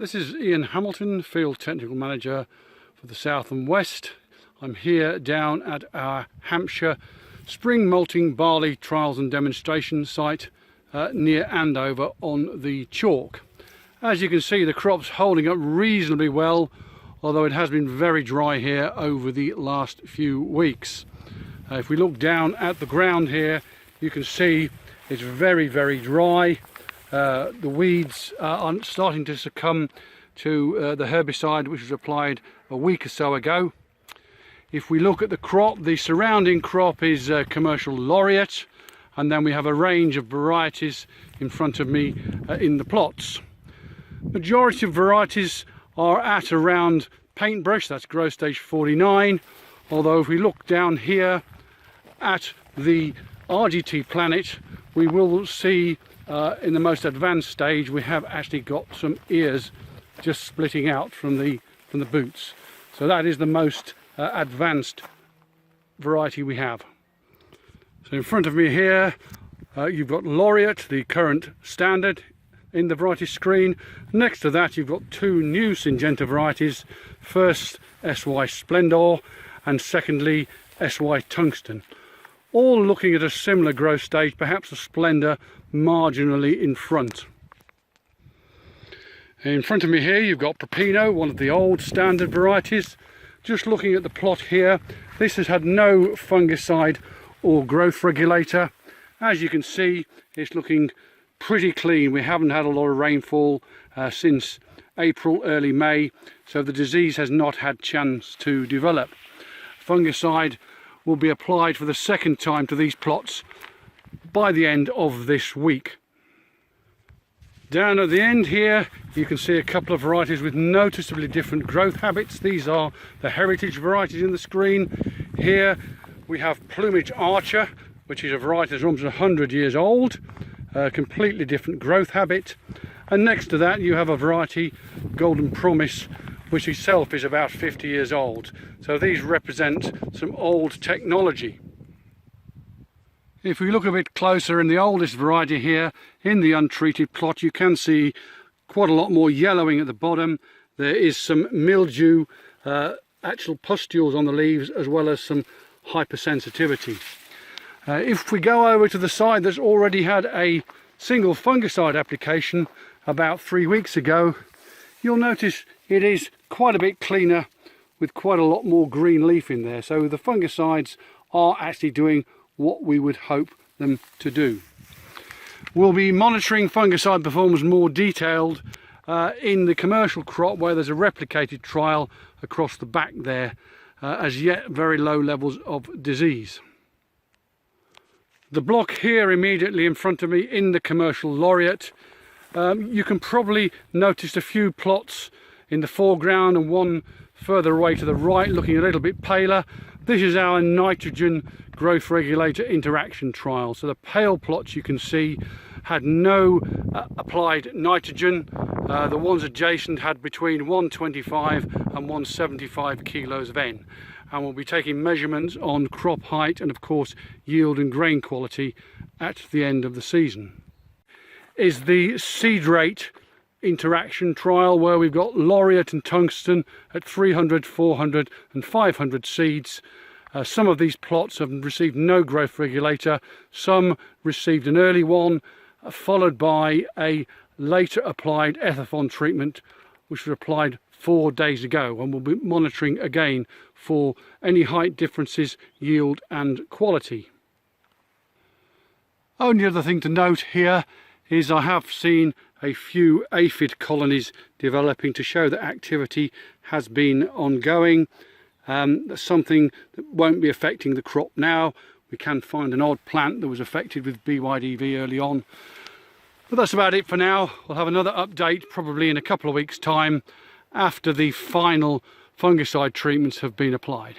This is Ian Hamilton, Field Technical Manager for the South and West. I'm here down at our Hampshire Spring Malting Barley Trials and Demonstration site near Andover on the Chalk. As you can see, the crop's holding up reasonably well, although it has been very dry here over the last few weeks. If we look down at the ground here, you can see it's very dry. The weeds are starting to succumb to the herbicide which was applied a week or so ago. If we look at the crop, the surrounding crop is commercial laureate, and then we have a range of varieties in front of me in the plots. Majority of varieties are at around paintbrush, that's growth stage 49, although if we look down here at the RGT planet, we will see in the most advanced stage we have actually got some ears just splitting out from the boots. So that is the most advanced variety we have. So in front of me here you've got laureate, the current standard in the variety screen. Next to that you've got two new Syngenta varieties, first SY Splendor and secondly SY Tungsten, all looking at a similar growth stage, perhaps a Splendor marginally in front. In front of me here you've got Pepino, one of the old standard varieties. Just looking at the plot here, this has had no fungicide or growth regulator. As you can see, it's looking pretty clean. We haven't had a lot of rainfall since April, early May, so the disease has not had chance to develop. Fungicide will be applied for the second time to these plots by the end of this week. Down at the end here you can see a couple of varieties with noticeably different growth habits. These are the heritage varieties in the screen. Here we have Plumage Archer, which is a variety that's almost 100 years old, a completely different growth habit. And next to that you have a variety, Golden Promise, which itself is about 50 years old. So these represent some old technology. If we look a bit closer in the oldest variety here, in the untreated plot, you can see quite a lot more yellowing at the bottom. There is some mildew, actual pustules on the leaves, as well as some hypersensitivity. If we go over to the side that's already had a single fungicide application about 3 weeks ago, you'll notice it is quite a bit cleaner with quite a lot more green leaf in there. So the fungicides are actually doing what we would hope them to do. We'll be monitoring fungicide performance more detailed in the commercial crop, where there's a replicated trial across the back there, as yet very low levels of disease. The block here immediately in front of me in the commercial laureate, you can probably notice a few plots in the foreground and one further away to the right looking a little bit paler. This is our nitrogen growth regulator interaction trial. So the pale plots you can see had no applied nitrogen. The ones adjacent had between 125 and 175 kilos of N. And we'll be taking measurements on crop height and of course yield and grain quality at the end of the season. Is the seed rate interaction trial, where we've got laureate and tungsten at 300, 400 and 500 seeds. Some of these plots have received no growth regulator, some received an early one followed by a later applied Ethafon treatment which was applied 4 days ago, and we'll be monitoring again for any height differences, yield and quality. Only other thing to note here is I have seen a few aphid colonies developing to show that activity has been ongoing. That's something that won't be affecting the crop now. We can find an odd plant that was affected with BYDV early on. But that's about it for now. We'll have another update probably in a couple of weeks' time after the final fungicide treatments have been applied.